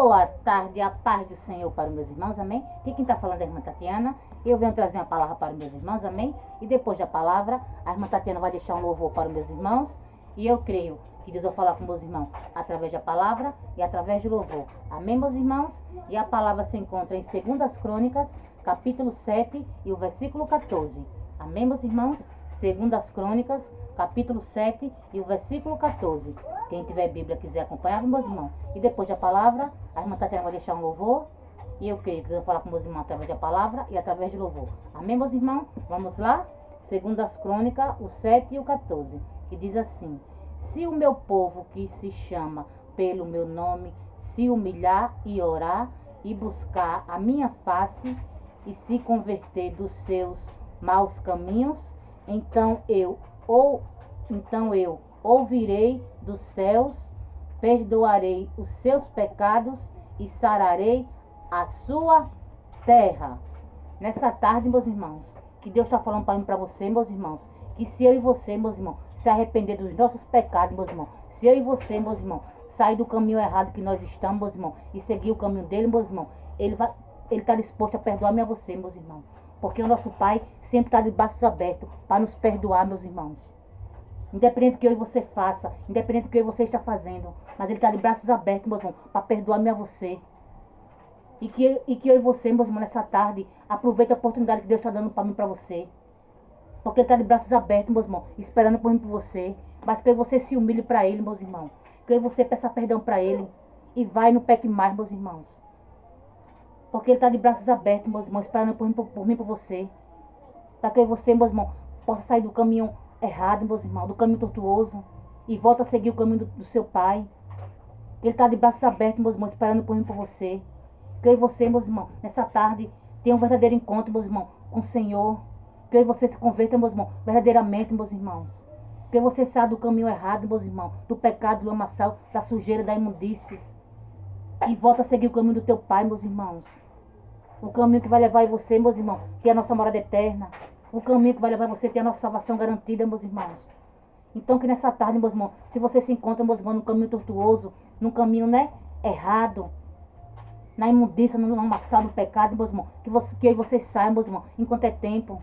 Boa tarde, a paz do Senhor para os meus irmãos, amém? Aqui quem está falando é a irmã Tatiana. Eu venho trazer uma palavra para os meus irmãos, amém? E depois da palavra, a irmã Tatiana vai deixar um louvor para os meus irmãos. E eu creio que Deus vai falar com meus irmãos através da palavra e através do louvor. Amém, meus irmãos? E a palavra se encontra em 2 Crônicas, capítulo 7 e o versículo 14. Amém, meus irmãos? 2 Crônicas, capítulo 7 e o versículo 14. Quem tiver Bíblia quiser acompanhar, meus irmãos. E depois da palavra, a irmã Tatiana vai deixar um louvor. E eu creio que Deus vai falar com meus irmãos através da palavra e através do louvor. Amém, meus irmãos? Vamos lá? 2 Crônicas, o 7 e o 14. Que diz assim: se o meu povo que se chama pelo meu nome se humilhar e orar e buscar a minha face e se converter dos seus maus caminhos, então eu ouvirei dos céus, perdoarei os seus pecados e sararei a sua terra. Nessa tarde, meus irmãos, que Deus está falando para mim, para você, meus irmãos, que se eu e você, meus irmãos, se arrepender dos nossos pecados, meus irmãos, se eu e você, meus irmãos, sair do caminho errado que nós estamos, meus irmãos, e seguir o caminho dele, meus irmãos, ele está disposto a perdoar-me a você, meus irmãos, porque o nosso Pai sempre está de braços abertos para nos perdoar, meus irmãos. Independente do que eu e você faça, independente do que eu e você está fazendo, mas ele está de braços abertos, meus irmãos, para perdoar-me a você. E que eu e você, meus irmãos, nessa tarde, aproveite a oportunidade que Deus está dando para mim e para você. Porque ele está de braços abertos, meus irmãos, esperando por mim e por você. Mas que eu e você se humilhe para ele, meus irmãos. Que eu e você peça perdão para ele. E vai no peque mais, meus irmãos. Porque ele está de braços abertos, meus irmãos, esperando por mim e por você. Para que eu e você, meus irmãos, possa sair do caminho errado, meus irmãos, do caminho tortuoso. E volta a seguir o caminho do seu Pai. Ele está de braços abertos, meus irmãos, esperando por mim e por você. Que eu e você, meus irmãos, nessa tarde, tenha um verdadeiro encontro, meus irmãos, com o Senhor. Que eu e você se converta, meus irmãos, verdadeiramente, meus irmãos. Que você saia do caminho errado, meus irmãos, do pecado, do lamaçal, da sujeira, da imundície. E volta a seguir o caminho do teu Pai, meus irmãos. O caminho que vai levar você, meus irmãos, ter a nossa morada eterna. O caminho que vai levar você ter a nossa salvação garantida, meus irmãos. Então que nessa tarde, meus irmãos, se você se encontra, meus irmãos, num caminho tortuoso, num caminho, errado, na imundícia, no lamaçal do pecado, meus irmãos, que você saia, meus irmãos, enquanto é tempo.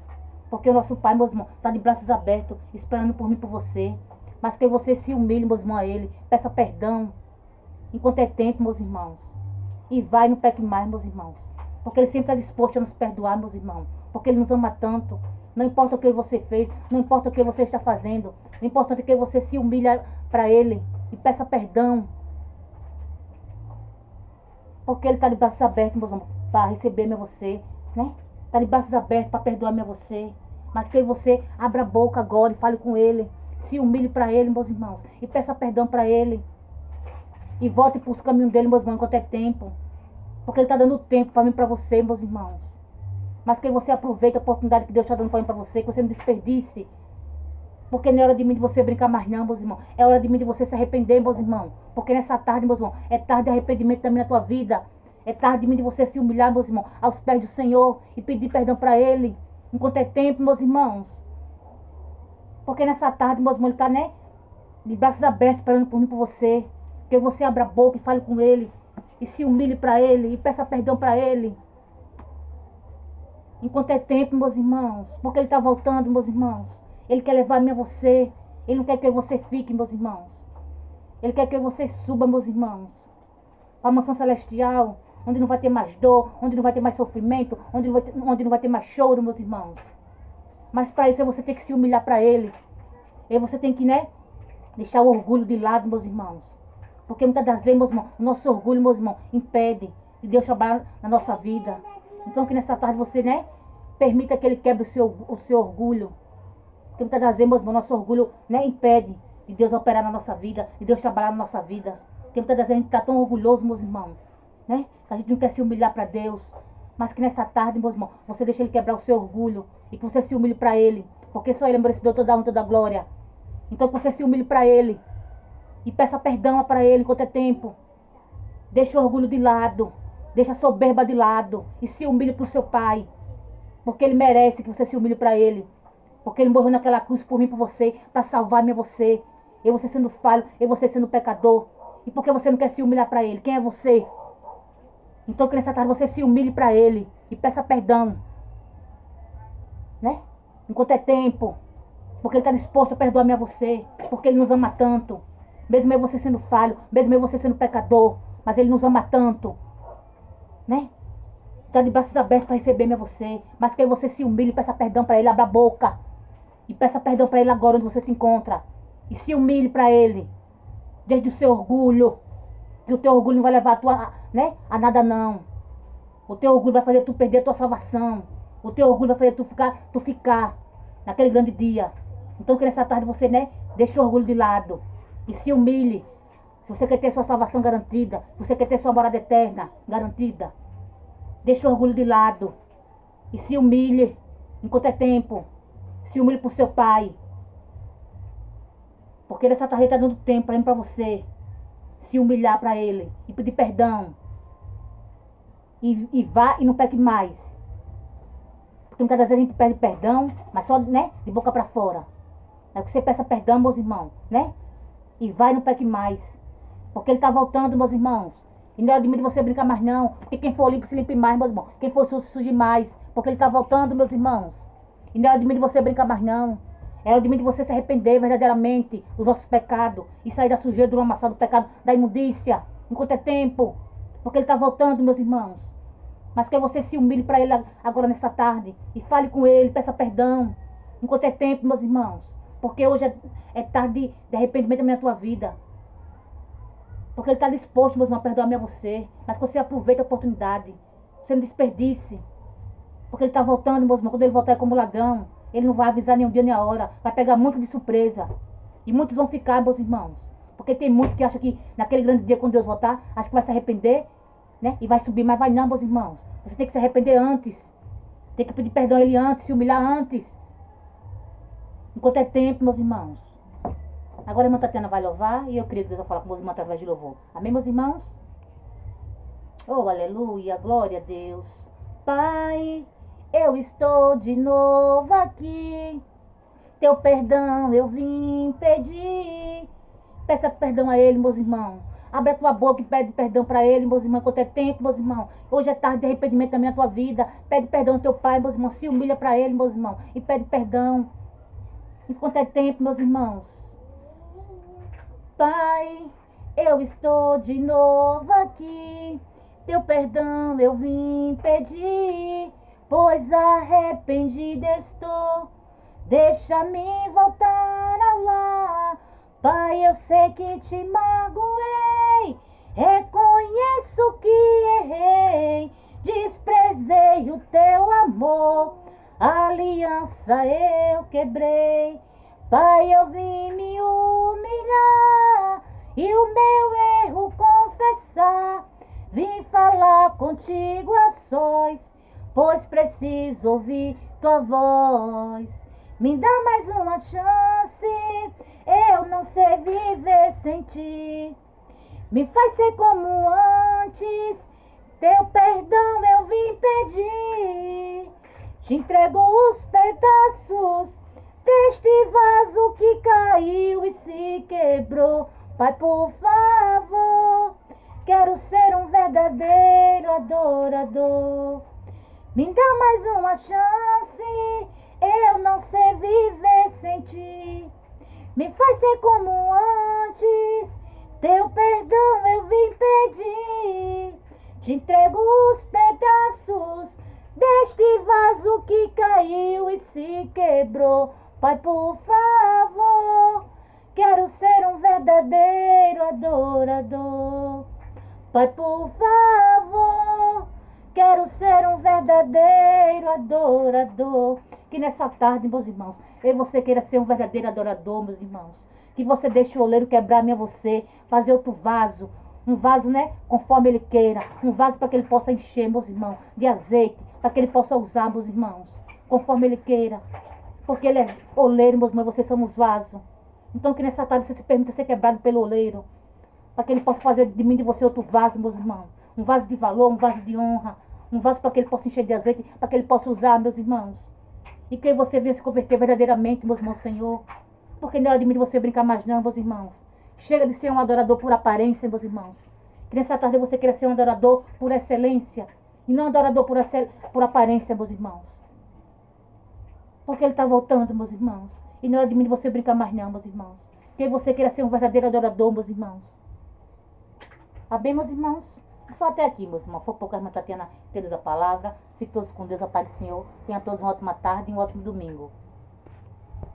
Porque o nosso Pai, meus irmãos, está de braços abertos, esperando por mim e por você. Mas que você se humilhe, meus irmãos, a Ele. Peça perdão, enquanto é tempo, meus irmãos. E vai, não peque mais, meus irmãos. Porque Ele sempre está disposto a nos perdoar, meus irmãos. Porque Ele nos ama tanto. Não importa o que você fez, não importa o que você está fazendo. O importante é que você se humilhe para Ele e peça perdão. Porque Ele está de braços abertos, meus irmãos, para receber-me a você, né? Está de braços abertos para perdoar-me a você. Mas que você abra a boca agora e fale com Ele. Se humilhe para Ele, meus irmãos. E peça perdão para Ele. E volte para os caminhos dEle, meus irmãos, enquanto é tempo. Porque Ele está dando tempo para mim e para você, meus irmãos. Mas que você aproveite a oportunidade que Deus está dando para mim e para você. Que você não desperdice. Porque não é hora de mim de você brincar mais não, meus irmãos. É hora de mim de você se arrepender, meus irmãos. Porque nessa tarde, meus irmãos, é tarde de arrependimento também na tua vida. É tarde de mim de você se humilhar, meus irmãos, aos pés do Senhor e pedir perdão para Ele. Enquanto é tempo, meus irmãos. Porque nessa tarde, meus irmãos, Ele está, de braços abertos, esperando por mim e por você. Que você abra a boca e fale com Ele. E se humilhe para Ele e peça perdão para Ele. Enquanto é tempo, meus irmãos. Porque Ele está voltando, meus irmãos. Ele quer levar-me a você. Ele não quer que você fique, meus irmãos. Ele quer que você suba, meus irmãos, para a mansão celestial, onde não vai ter mais dor, onde não vai ter mais sofrimento, onde não vai ter mais choro, meus irmãos. Mas para isso você tem que se humilhar para Ele. E você tem que, deixar o orgulho de lado, meus irmãos. Porque muitas das vezes, meus irmãos, o nosso orgulho, meus irmãos, impede de Deus trabalhar na nossa vida. Então que nessa tarde você, permita que Ele quebre o seu orgulho. Porque muitas das vezes, meus irmãos, nosso orgulho, impede de Deus operar na nossa vida, de Deus trabalhar na nossa vida. Porque muitas das vezes a gente está tão orgulhoso, meus irmãos, que a gente não quer se humilhar para Deus. Mas que nessa tarde, meus irmãos, você deixa Ele quebrar o seu orgulho e que você se humilhe para Ele. Porque só Ele é merecedor toda a honra, toda a glória. Então que você se humilhe para Ele e peça perdão para Ele enquanto é tempo. Deixa o orgulho de lado, deixa a soberba de lado e se humilhe para o seu Pai. Porque Ele merece que você se humilhe para Ele. Porque Ele morreu naquela cruz por mim e por você, para salvar-me a você. Eu você sendo falho, eu você sendo pecador. E porque você não quer se humilhar para Ele? Quem é você? Então que nessa tarde você se humilhe para Ele e peça perdão, né? Enquanto é tempo, porque Ele está disposto a perdoar-me a você, porque Ele nos ama tanto, mesmo eu você sendo falho, mesmo eu você sendo pecador, mas Ele nos ama tanto, né? Está de braços abertos para receber-me a você, mas que você se humilhe e peça perdão para Ele, abra a boca e peça perdão para Ele agora onde você se encontra, e se humilhe para Ele, desde o seu orgulho, que o teu orgulho não vai levar a nada não. O teu orgulho vai fazer tu perder a tua salvação. O teu orgulho vai fazer tu ficar naquele grande dia. Então que nessa tarde você, né, deixe o orgulho de lado e se humilhe. Se você quer ter sua salvação garantida, se você quer ter sua morada eterna garantida, deixe o orgulho de lado e se humilhe enquanto é tempo. Se humilhe por seu Pai. Porque nessa tarde está dando tempo para mim, para você se humilhar para Ele e pedir perdão. E vá e não peque mais. Porque muitas vezes a gente pede perdão, mas só, né, de boca para fora. É que você peça perdão, meus irmãos, né? E vai e não peque mais. Porque Ele está voltando, meus irmãos. E não é de você brincar mais não. Porque quem for limpo se limpe mais, meus irmãos. Quem for sujo se suje mais. Porque Ele está voltando, meus irmãos. E não é de você brincar mais não. É hora de você se arrepender verdadeiramente dos nossos pecados. E sair da sujeira, do amassado do pecado, da imundícia. Enquanto é tempo. Porque Ele está voltando, meus irmãos. Mas que você se humilhe para Ele agora nessa tarde. E fale com Ele, peça perdão. Enquanto é tempo, meus irmãos. Porque hoje é tarde de arrependimento na tua vida. Porque Ele está disposto, meus irmãos, a perdoar-me a você. Mas que você aproveite a oportunidade. Você não desperdice. Porque Ele está voltando, meus irmãos. Quando Ele voltar como ladrão, Ele não vai avisar nem um dia nem a hora. Vai pegar muito de surpresa. E muitos vão ficar, meus irmãos. Porque tem muitos que acham que naquele grande dia, quando Deus voltar, acho que vai se arrepender, né? E vai subir, mas vai não, meus irmãos. Você tem que se arrepender antes. Tem que pedir perdão a Ele antes, se humilhar antes. Enquanto é tempo, meus irmãos. Agora a irmã Tatiana vai louvar e eu creio que Deus vai falar com meus irmãos através de louvor. Amém, meus irmãos? Oh, aleluia, glória a Deus. Pai, eu estou de novo aqui. Teu perdão eu vim pedir. Peça perdão a Ele, meus irmãos. Abre a tua boca e pede perdão para Ele, meus irmãos, enquanto é tempo, meus irmãos. Hoje é tarde de arrependimento também na tua vida. Pede perdão ao teu Pai, meus irmãos. Se humilha para Ele, meus irmãos. E pede perdão. Enquanto é tempo, meus irmãos. Pai, eu estou de novo aqui. Teu perdão eu vim pedir. Pois arrependida estou. Deixa-me voltar a lá. Pai, eu sei que te magoei. Reconheço que errei. Desprezei o teu amor. A aliança eu quebrei. Pai, eu vim me humilhar e o meu erro confessar. Vim falar contigo a sós, pois preciso ouvir tua voz. Me dá mais uma chance, eu não sei viver sem ti. Me faz ser como antes, teu perdão eu vim pedir. Te entrego os pedaços deste vaso que caiu e se quebrou. Pai, por favor, quero ser um verdadeiro adorador. Me dá mais uma chance, eu não sei viver sem ti. Me faz ser como antes, teu perdão eu vim pedir. Te entrego os pedaços deste vaso que caiu e se quebrou. Pai, por favor, quero ser um verdadeiro adorador. Pai, por favor, quero ser um verdadeiro adorador. Que nessa tarde, meus irmãos, eu e você queira ser um verdadeiro adorador, meus irmãos. Que você deixe o oleiro quebrar-me a você, fazer outro vaso. Um vaso, né, conforme Ele queira. Um vaso para que Ele possa encher, meus irmãos, de azeite. Para que Ele possa usar, meus irmãos, conforme Ele queira. Porque Ele é oleiro, meus irmãos, vocês somos vasos. Então que nessa tarde você se permita ser quebrado pelo oleiro. Para que Ele possa fazer de mim e de você outro vaso, meus irmãos. Um vaso de valor, um vaso de honra. Um vaso para que Ele possa encher de azeite. Para que Ele possa usar, meus irmãos. E que você venha se converter verdadeiramente, meus irmãos, Senhor. Porque não é hora de mim de você brincar mais não, meus irmãos. Chega de ser um adorador por aparência, meus irmãos. Que nessa tarde você queira ser um adorador por excelência. E não um adorador por aparência, meus irmãos. Porque Ele está voltando, meus irmãos. E não é de mim você brincar mais não, meus irmãos. Que você queira ser um verdadeiro adorador, meus irmãos. Amém, meus irmãos? Só até aqui, meus irmãos. Foi pouco a irmã Tatiana entendendo a palavra. Fiquem todos com Deus, a paz do Senhor. Tenham todos uma ótima tarde e um ótimo domingo.